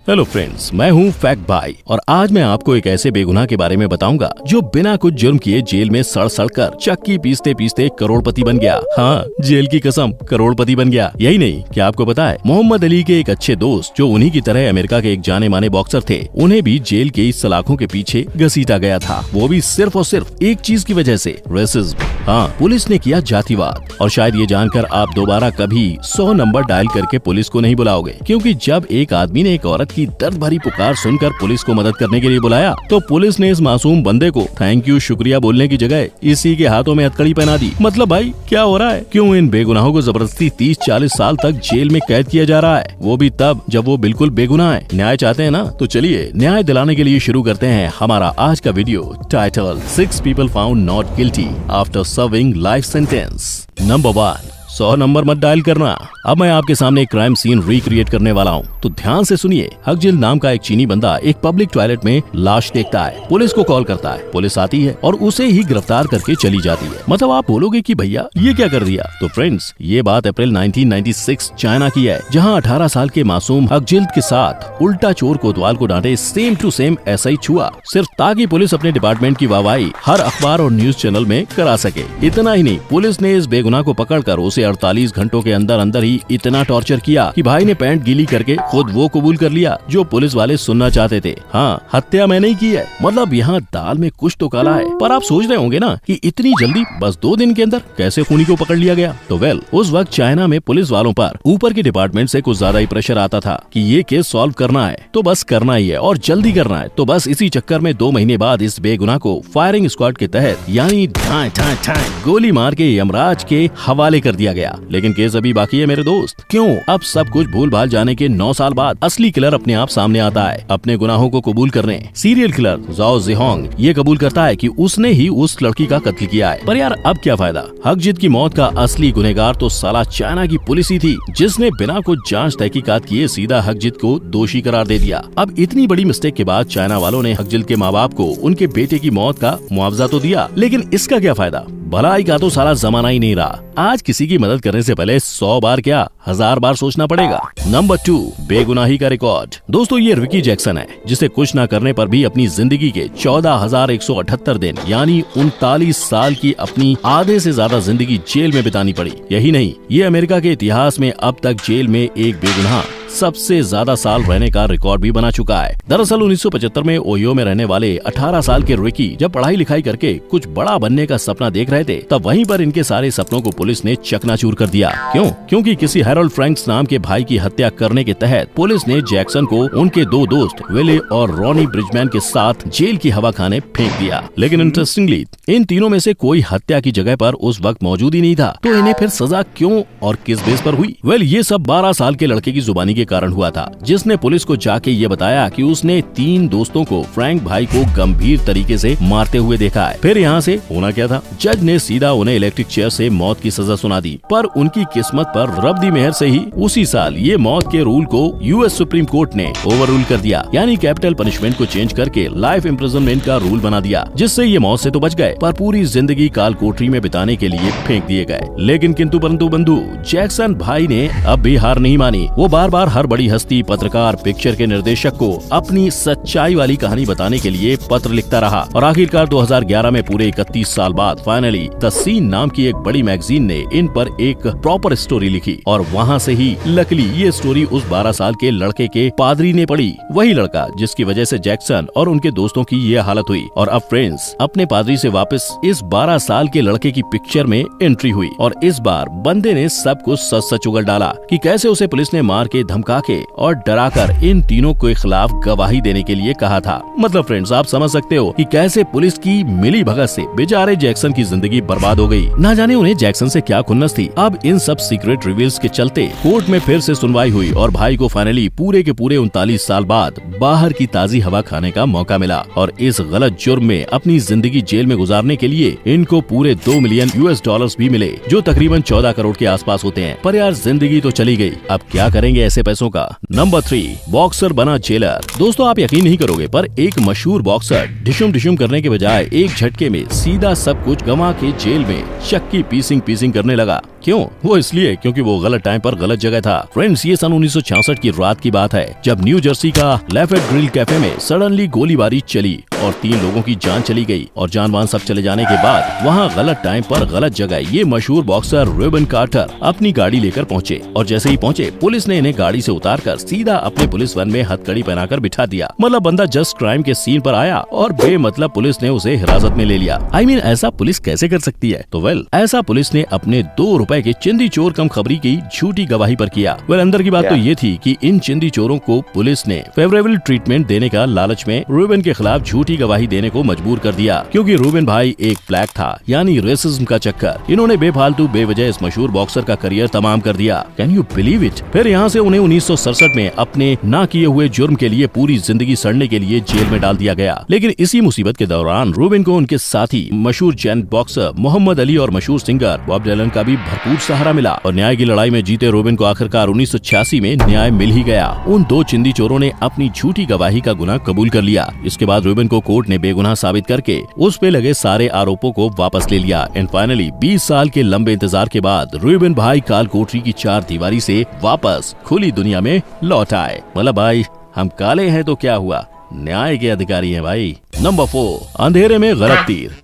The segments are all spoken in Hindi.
हेलो फ्रेंड्स, मैं हूँ फैक्ट भाई और आज मैं आपको एक ऐसे बेगुनाह के बारे में बताऊंगा जो बिना कुछ जुर्म किए जेल में सड़ सड़ कर चक्की पीसते पीसते करोड़पति बन गया। हाँ, जेल की कसम, करोड़पति बन गया। यही नहीं, क्या आपको पता है मोहम्मद अली के एक अच्छे दोस्त जो उन्हीं की तरह अमेरिका के एक जाने माने बॉक्सर थे, उन्हें भी जेल के इस सलाखों के पीछे घसीटा गया था, वो भी सिर्फ और सिर्फ एक चीज की वजह से, रेसिज्म। हाँ, पुलिस ने किया जातिवाद। और शायद ये जानकर आप दोबारा कभी 100 नंबर डायल करके पुलिस को नहीं बुलाओगे, क्योंकि जब एक आदमी ने एक औरत की दर्द भरी पुकार सुनकर पुलिस को मदद करने के लिए बुलाया तो पुलिस ने इस मासूम बंदे को थैंक यू शुक्रिया बोलने की जगह इसी के हाथों में हथकड़ी पहना दी। मतलब भाई क्या हो रहा है? क्यों इन बेगुनाहों को जबरदस्ती 30-40 साल तक जेल में कैद किया जा रहा है, वो भी तब जब वो बिल्कुल बेगुनाह है? न्याय चाहते हैं ना? तो चलिए न्याय दिलाने के लिए शुरू करते हैं हमारा आज का video. Title 6 people found not guilty after serving life sentence। Number 1, 100 number मत डायल करना। अब मैं आपके सामने एक क्राइम सीन रिक्रिएट करने वाला हूँ, तो ध्यान से सुनिए। हकजिल नाम का एक चीनी बंदा एक पब्लिक टॉयलेट में लाश देखता है, पुलिस को कॉल करता है, पुलिस आती है और उसे ही गिरफ्तार करके चली जाती है। मतलब आप बोलोगे कि भैया ये क्या कर दिया? तो फ्रेंड्स, ये बात अप्रैल 1996 चाइना की है, जहाँ 18 साल के मासूम हकजिल के साथ उल्टा चोर कोतवाल को डांटे सेम टू सेम ऐसा ही हुआ, सिर्फ ताकि पुलिस अपने डिपार्टमेंट की वाहवाही हर अखबार और न्यूज चैनल में करा सके। इतना ही नहीं, पुलिस ने इस बेगुनाह को पकड़कर उसे 48 घंटों के अंदर अंदर ही इतना टॉर्चर किया कि भाई ने पैंट गीली करके खुद वो कबूल कर लिया जो पुलिस वाले सुनना चाहते थे। हाँ, हत्या मैंने ही की है। मतलब यहाँ दाल में कुछ तो काला है। पर आप सोच रहे होंगे ना कि इतनी जल्दी बस 2 दिन के अंदर कैसे खूनी को पकड़ लिया गया? तो उस वक्त चाइना में पुलिस वालों पर ऊपर के डिपार्टमेंट से कुछ ज्यादा ही प्रेशर आता था कि ये केस सॉल्व करना है तो बस करना ही है और जल्दी करना है। तो बस इसी चक्कर में 2 महीने बाद इस बेगुनाह को फायरिंग स्क्वाड के तहत यानी गोली मार के यमराज के हवाले कर दिया गया। लेकिन केस अभी बाकी है मेरे दोस्त। क्यों? अब सब कुछ भूल भाल जाने के 9 साल बाद असली किलर अपने आप सामने आता है, अपने गुनाहों को कबूल करने। सीरियल किलर जाओ जिहोंग ये कबूल करता है कि उसने ही उस लड़की का कत्ल किया है। पर यार अब क्या फायदा? हकजित की मौत का असली गुनहगार तो साला चाइना की पुलिस ही थी, जिसने बिना कुछ जांच तहकीकात किए सीधा हकजित को दोषी करार दे दिया। अब इतनी बड़ी मिस्टेक के बाद चाइना वालों ने हकजित के माँ बाप को उनके बेटे की मौत का मुआवजा तो दिया, लेकिन इसका क्या फायदा? भलाई का तो सारा जमाना ही नहीं रहा। आज किसी की मदद करने से पहले 100 बार क्या 1000 बार सोचना पड़ेगा। नंबर 2, बेगुनाही का रिकॉर्ड। दोस्तों, ये रिकी जैक्सन है, जिसे कुछ न करने पर भी अपनी जिंदगी के 14,178 दिन यानी 39 साल की अपनी आधे से ज्यादा जिंदगी जेल में बितानी पड़ी। यही नहीं, ये अमेरिका के इतिहास में अब तक जेल में एक बेगुनाह सबसे ज्यादा साल रहने का रिकॉर्ड भी बना चुका है। दरअसल 1975 में ओहियो में रहने वाले 18 साल के रिकी जब पढ़ाई लिखाई करके कुछ बड़ा बनने का सपना देख रहे थे, तब वहीं पर इनके सारे सपनों को पुलिस ने चकनाचूर कर दिया। क्यों? क्योंकि किसी हैरोल्ड फ्रैंक्स नाम के भाई की हत्या करने के तहत पुलिस ने जैक्सन को उनके 2 दोस्त विले और रॉनी ब्रिजमैन के साथ जेल की हवा खाने फेंक दिया। लेकिन इंटरेस्टिंगली इन तीनों में से कोई हत्या की जगह पर उस वक्त मौजूद ही नहीं था, तो इन्हें फिर सजा क्यों और किस बेस पर हुई? ये सब 12 साल के लड़के की जुबानी कारण हुआ था, जिसने पुलिस को जाके ये बताया कि उसने 3 दोस्तों को फ्रैंक भाई को गंभीर तरीके से मारते हुए देखा है। फिर यहाँ से होना क्या था? जज ने सीधा उन्हें इलेक्ट्रिक चेयर से मौत की सजा सुना दी। पर उनकी किस्मत पर रब दी मेहर से ही उसी साल ये मौत के रूल को यूएस सुप्रीम कोर्ट ने ओवर रूल कर दिया, यानी कैपिटल पनिशमेंट को चेंज करके लाइफ इम्प्रिजनमेंट का रूल बना दिया, जिससे ये मौत से तो बच गए पर पूरी जिंदगी काल कोठरी में बिताने के लिए फेंक दिए गए। लेकिन किंतु परंतु बंधु, जैक्सन भाई ने अब भी हार नहीं मानी। वो बार बार हर बड़ी हस्ती, पत्रकार, पिक्चर के निर्देशक को अपनी सच्चाई वाली कहानी बताने के लिए पत्र लिखता रहा और आखिरकार 2011 में पूरे 31 साल बाद फाइनली द सीन नाम की एक बड़ी मैगजीन ने इन पर एक प्रॉपर स्टोरी लिखी और वहाँ से ही लकीली ये स्टोरी उस 12 साल के लड़के के पादरी ने पढ़ी, वही लड़का जिसकी वजह से जैक्सन और उनके दोस्तों की ये हालत हुई। और अब फ्रेंड्स, अपने पादरी से वापस इस 12 साल के लड़के की पिक्चर में एंट्री हुई और इस बार बंदे ने सब कुछ सच सच उगल डाला कि कैसे उसे पुलिस ने मार के, धमका के और डराकर इन तीनों के खिलाफ गवाही देने के लिए कहा था। मतलब फ्रेंड्स, आप समझ सकते हो कि कैसे पुलिस की मिली भगत से बेचारे जैक्सन की जिंदगी बर्बाद हो गई। ना जाने उन्हें जैक्सन से क्या खुन्नस थी। अब इन सब सीक्रेट रिवील्स के चलते कोर्ट में फिर से सुनवाई हुई और भाई को फाइनली पूरे के पूरे 39 साल बाद बाहर की ताजी हवा खाने का मौका मिला और इस गलत जुर्म में अपनी जिंदगी जेल में गुजारने के लिए इनको पूरे $2 मिलियन भी मिले, जो तकरीबन 14 करोड़ के आसपास होते हैं। पर यार जिंदगी तो चली गई, अब क्या करेंगे ऐसे पैसों का? नंबर 3, बॉक्सर बना जेलर। दोस्तों, आप यकीन नहीं करोगे पर एक मशहूर बॉक्सर ढिशुम करने के बजाय एक झटके में सीधा सब कुछ गंवा के जेल में चक्की पीसिंग करने लगा। क्यों? वो इसलिए क्योंकि वो गलत टाइम पर गलत जगह था। फ्रेंड्स, ये सन 1966 की रात की बात है जब न्यू जर्सी का लैफेट ग्रिल कैफे में सडनली गोलीबारी चली और 3 लोगों की जान चली गई। और जानवान सब चले जाने के बाद वहाँ गलत टाइम पर गलत जगह ये मशहूर बॉक्सर रूबेन कार्टर अपनी गाड़ी लेकर पहुँचे और जैसे ही पहुँचे पुलिस ने इन्हें गाड़ी से उतारकर सीधा अपने पुलिस वैन में हथकड़ी पहनाकर बिठा दिया। मतलब बंदा जस्ट क्राइम के सीन पर आया और बेमतलब पुलिस ने उसे हिरासत में ले लिया। I mean, ऐसा पुलिस कैसे कर सकती है? तो ऐसा पुलिस ने अपने 2 रुपए के चिंदी चोर कम खबरी की झूठी गवाही पर किया। अंदर की बात तो ये थी कि इन चिंदी चोरों को पुलिस ने फेवरेबल ट्रीटमेंट देने का लालच में रूबेन के खिलाफ झूठी गवाही देने को मजबूर कर दिया, क्योंकि रूबेन भाई एक ब्लैक था, यानी रेसिज्म का चक्कर। इन्होंने बेफालतू बेवजह इस मशहूर बॉक्सर का करियर तमाम कर दिया। Can you believe it? फिर यहाँ से उन्हें 1967 में अपने ना किए हुए जुर्म के लिए पूरी जिंदगी सड़ने के लिए जेल में डाल दिया गया। लेकिन इसी मुसीबत के दौरान रूबेन को उनके साथी मशहूर जैन बॉक्सर मोहम्मद अली और मशहूर सिंगर बॉब डिलन का भी भरपूर सहारा मिला और न्याय की लड़ाई में जीते रूबेन को आखिरकार 1986 में न्याय मिल ही गया। उन 2 चिंदी चोरों ने अपनी झूठी गवाही का गुनाह कबूल कर लिया। इसके बाद रूबेन को कोर्ट ने बेगुनाह साबित करके उस पे लगे सारे आरोपों को वापस ले लिया। एंड फाइनली 20 साल के लंबे इंतजार के बाद रूबेन भाई काल कोठरी की 4 दीवारी से वापस खुली दुनिया में लौट आए। मतलब भाई, हम काले हैं तो क्या हुआ, न्याय के अधिकारी हैं भाई। नंबर 4, अंधेरे में गलत तीर।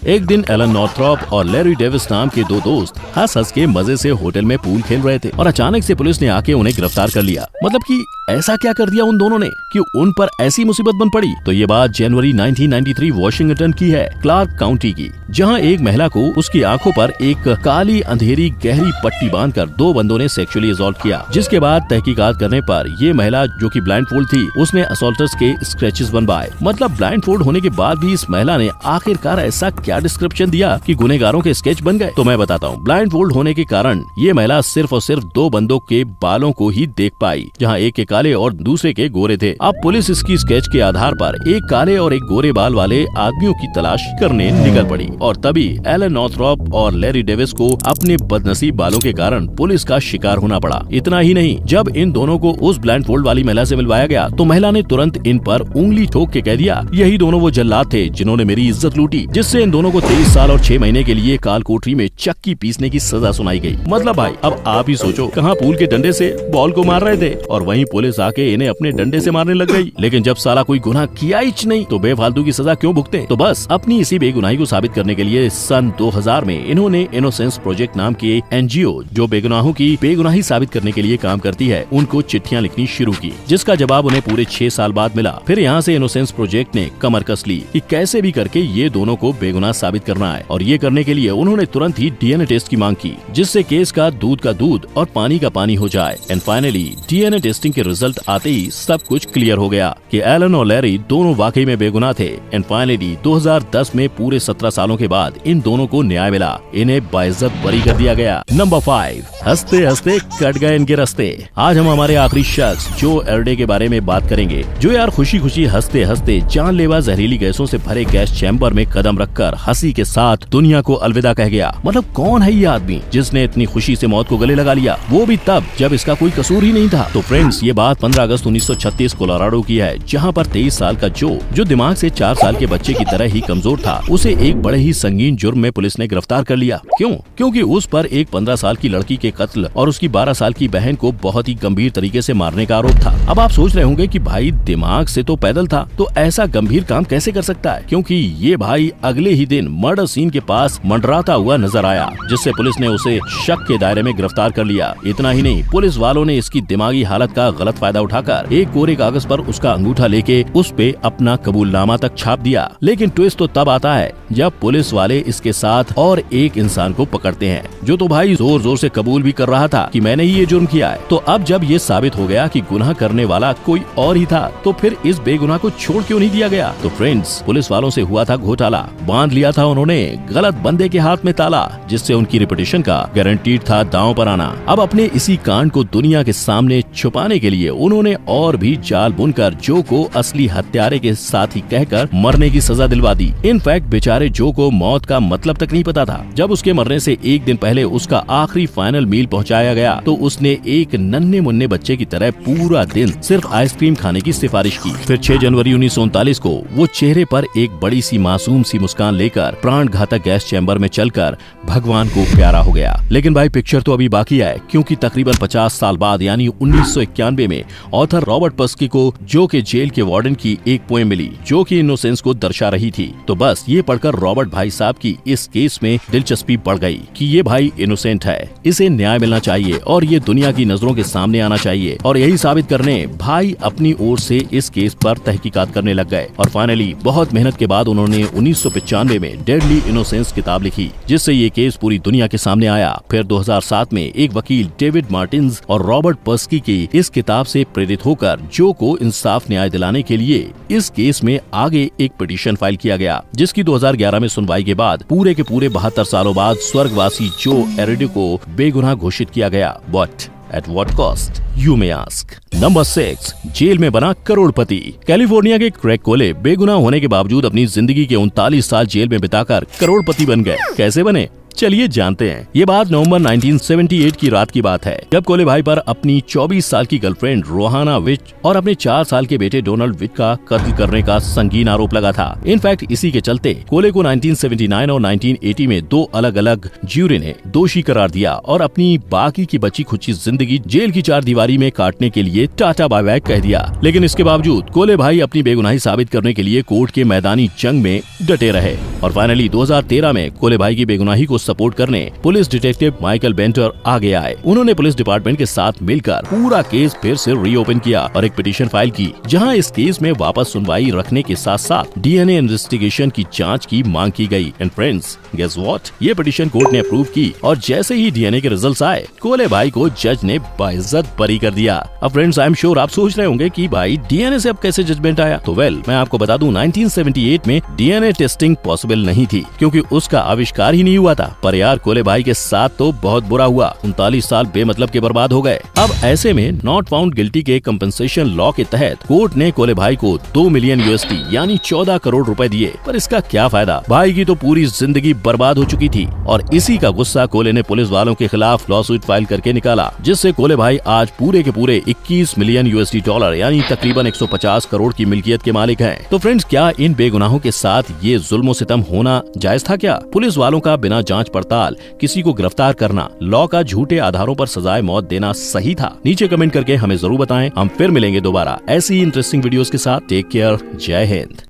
एक दिन एलन नॉर्थरॉप और लैरी डेविस नाम के 2 दोस्त हंस हंस के मजे से होटल में पूल खेल रहे थे और अचानक से पुलिस ने आके उन्हें गिरफ्तार कर लिया। मतलब कि ऐसा क्या कर दिया उन दोनों ने कि उन पर ऐसी मुसीबत बन पड़ी? तो ये बात जनवरी 1993 वॉशिंगटन की है, क्लार्क काउंटी की, जहां एक महिला को उसकी आंखों पर एक काली अंधेरी गहरी पट्टी बांधकर 2 बंदों ने सेक्सुअली असॉल्ट किया। जिसके बाद तहकीकात करने पर ये महिला, जो कि ब्लाइंड फोल्ड थी, उसने असॉल्टर्स के स्क्रैचेस बनवाए। मतलब ब्लाइंड फोल्ड होने के बाद भी इस महिला ने आखिरकार ऐसा क्या डिस्क्रिप्शन दिया कि गुनहगारों के स्केच बन गए? तो मैं बताता हूँ। ब्लाइंड फोल्ड होने के कारण ये महिला सिर्फ और सिर्फ 2 बंदों के बालों को ही देख पाई, जहाँ एक के काले और दूसरे के गोरे थे। अब पुलिस इसकी स्केच के आधार पर एक काले और एक गोरे बाल वाले आदमियों की तलाश करने निकल पड़ी और तभी एलन नॉर्थरॉप और लैरी डेविस को अपने बदनसीब बालों के कारण पुलिस का शिकार होना पड़ा। इतना ही नहीं, जब इन दोनों को उस ब्लाइंड फोल्ड वाली महिला से मिलवाया गया तो महिला ने तुरंत इन पर उंगली ठोक के कह दिया, यही दोनों वो जल्लाद थे जिन्होंने मेरी इज्जत लूटी, जिससे इन दोनों को 23 साल और 6 महीने के लिए काल कोठरी में चक्की पीसने की सजा सुनाई गई। मतलब भाई, अब आप ही सोचो, कहाँ पूल के डंडे से बॉल को मार रहे थे और वहीं पुलिस आके इन्हें अपने डंडे से मारने लग गई। लेकिन जब साला कोई गुनाह किया ही नहीं तो बेफालतू की सजा क्यों भुगते? तो बस अपनी इसी बेगुनाही को साबित करने के लिए सन 2000 में इन्होंने इनोसेंस प्रोजेक्ट नाम के एनजीओ, जो बेगुनाहों की बेगुनाही साबित करने के लिए काम करती है, उनको चिट्ठियां लिखनी शुरू की, जिसका जवाब उन्हें पूरे 6 साल बाद मिला। फिर यहाँ से इनोसेंस प्रोजेक्ट ने कमर कस ली कि कैसे भी करके ये दोनों को बेगुनाह साबित करना है और ये करने के लिए उन्होंने तुरंत ही डीएनए टेस्ट की मांग की, जिससे केस का दूध और पानी का पानी हो जाए। एंड फाइनली डीएनए टेस्टिंग के रिजल्ट आते ही सब कुछ क्लियर हो गया कि एलन और लैरी दोनों वाकई में बेगुनाह थे। एंड फाइनली 2010 में पूरे 17 सालों के बाद इन दोनों को न्याय मिला, इन्हें बाइज्जत बरी कर दिया गया। नंबर 5, हंसते हंसते कट गए इनके रास्ते। आज हम हमारे आखिरी शख्स जो एर्डे के बारे में बात करेंगे, जो यार खुशी खुशी हंसते हंसते जानलेवा जहरीली गैसों से भरे गैस चैम्बर में कदम रखकर हंसी के साथ दुनिया को अलविदा कह गया। मतलब कौन है ये आदमी जिसने इतनी खुशी से मौत को गले लगा लिया, वो भी तब जब इसका कोई कसूर ही नहीं था? तो फ्रेंड्स, ये बात 15 अगस्त 1936 कोलोराडो की है, जहाँ पर 23 साल का जो दिमाग से 4 साल के बच्चे की तरह ही कमजोर था, उसे एक बड़े ही संगीन जुर्म में पुलिस ने गिरफ्तार कर लिया। क्यों? क्योंकि उस पर एक 15 साल की लड़की के कत्ल और उसकी 12 साल की बहन को बहुत ही गंभीर तरीके से मारने का आरोप था। अब आप सोच रहे होंगे कि भाई दिमाग से तो पैदल था, तो ऐसा गंभीर काम कैसे कर सकता है? क्योंकि ये भाई अगले ही दिन मर्डर सीन के पास मंडराता हुआ नजर आया, जिससे पुलिस ने उसे शक के दायरे में गिरफ्तार कर लिया। इतना ही नहीं, पुलिस वालों ने इसकी दिमागी हालत का गलत फायदा उठाकर एक कोरे कागज पर उसका अंगूठा लेके उस पे अपना कबूलनामा तक छाप दिया। लेकिन ट्विस्ट तो तब आता है जब पुलिस वाले इसके साथ और एक इंसान को पकड़ते हैं, जो तो भाई जोर जोर से कबूल भी कर रहा था कि मैंने ही ये जुर्म किया है। तो अब जब ये साबित हो गया कि गुनाह करने वाला कोई और ही था, तो फिर इस बेगुनाह को छोड़ क्यों नहीं दिया गया? तो फ्रेंड्स, पुलिस वालों से हुआ था घोटाला, बांध लिया था उन्होंने गलत बंदे के हाथ में ताला, जिससे उनकी रेपुटेशन का गारंटीड था दांव पर आना। अब अपने इसी कांड को दुनिया के सामने छुपाने के लिए लिए उन्होंने और भी जाल बुनकर जो को असली हत्यारे के साथी कहकर मरने की सजा दिलवा दी। इनफैक्ट बेचारे जो को मौत का मतलब तक नहीं पता था। जब उसके मरने से एक दिन पहले उसका आखिरी फाइनल मील पहुंचाया गया तो उसने एक नन्हे मुन्ने बच्चे की तरह पूरा दिन सिर्फ आइसक्रीम खाने की सिफारिश की। फिर 6 जनवरी 1939 को वो चेहरे पर एक बड़ी सी मासूम सी मुस्कान लेकर प्राण घातक गैस चैम्बर में चलकर भगवान को प्यारा हो गया। लेकिन भाई पिक्चर तो अभी बाकी है, क्योंकि तकरीबन 50 साल बाद यानी 1991 में ऑथर रॉबर्ट पर्स्की को जो के जेल के वार्डन की एक पोएम मिली जो कि इनोसेंस को दर्शा रही थी। तो बस ये पढ़कर रॉबर्ट भाई साहब की इस केस में दिलचस्पी बढ़ गई कि ये भाई इनोसेंट है, इसे न्याय मिलना चाहिए और ये दुनिया की नजरों के सामने आना चाहिए। और यही साबित करने भाई अपनी ओर से इस केस पर तहकीकात करने लग गए और फाइनली बहुत मेहनत के बाद उन्होंने 1995 में डेडली इनोसेंस किताब लिखी, जिससे ये केस पूरी दुनिया के सामने आया। फिर 2007 में एक वकील डेविड मार्टिन्स और रॉबर्ट पर्स्की की इस किताब से प्रेरित होकर जो को इंसाफ न्याय दिलाने के लिए इस केस में आगे एक पिटीशन फाइल किया गया, जिसकी 2011 में सुनवाई के बाद पूरे के पूरे 72 सालों बाद स्वर्गवासी जो एरिडो को बेगुनाह घोषित किया गया। But At what cost? You may ask. Number 6, जेल में बना करोड़पति। कैलिफोर्निया के क्रैक कोले बेगुनाह होने के बावजूद अपनी जिंदगी के 39 साल जेल में बिताकर करोड़पति बन गए। कैसे बने? चलिए जानते हैं। ये बात नवंबर 1978 की रात की बात है, जब कोले भाई पर अपनी 24 साल की गर्लफ्रेंड रोहाना विच और अपने 4 साल के बेटे डोनाल्ड विच का कत्ल करने का संगीन आरोप लगा था। इनफैक्ट इसी के चलते कोले को 1979 और 1980 में 2 अलग अलग ज्यूरी ने दोषी करार दिया और अपनी बाकी की बची खुची जिंदगी जेल की 4 दीवारी में काटने के लिए टाटा बाय बाय कह दिया। लेकिन इसके बावजूद कोले भाई अपनी बेगुनाही साबित करने के लिए कोर्ट के मैदानी जंग में डटे रहे और फाइनली 2013 में कोले भाई की बेगुनाही को सपोर्ट करने पुलिस डिटेक्टिव माइकल बेंटर आगे आए। उन्होंने पुलिस डिपार्टमेंट के साथ मिलकर पूरा केस फिर से रीओपन किया और एक पिटीशन फाइल की, जहां इस केस में वापस सुनवाई रखने के साथ साथ डीएनए इन्वेस्टिगेशन की जांच की मांग की गई। एंड फ्रेंड्स, गेस व्हाट, ये पिटीशन कोर्ट ने अप्रूव की और जैसे ही डीएनए के रिजल्ट्स आए, कोले भाई को जज ने बाइज्जत बरी कर दिया। अब फ्रेंड्स, आई एम श्योर आप सोच रहे होंगे कि भाई डीएनए से अब कैसे जजमेंट आया। तो वेल, मैं आपको बता दूं 1978 में डीएनए टेस्टिंग पॉसिबल नहीं थी, क्योंकि उसका आविष्कार ही नहीं हुआ था। पर यार कोले भाई के साथ तो बहुत बुरा हुआ, 39 साल बेमतलब के बर्बाद हो गए। अब ऐसे में नॉट फाउंड गिल्टी के कंपनसेशन लॉ के तहत कोर्ट ने कोले भाई को 2 मिलियन USD यानी 14 करोड़ रुपए दिए। पर इसका क्या फायदा, भाई की तो पूरी जिंदगी बर्बाद हो चुकी थी। और इसी का गुस्सा कोले ने पुलिस वालों के खिलाफ लॉसूट फाइल करके निकाला, जिससे कोले भाई आज पूरे के पूरे 21 मिलियन USD यानी तकरीबन 150 करोड़ की मिल्कियत के मालिक हैं। तो फ्रेंड्स, क्या इन बेगुनाहों के साथ ये जुल्म सितम होना जायज था क्या? पुलिस वालों का बिना जांच पड़ताल किसी को गिरफ्तार करना, लॉ का झूठे आधारों पर सजाए मौत देना सही था? नीचे कमेंट करके हमें जरूर बताएं। हम फिर मिलेंगे दोबारा ऐसी इंटरेस्टिंग वीडियोस के साथ। टेक केयर, जय हिंद।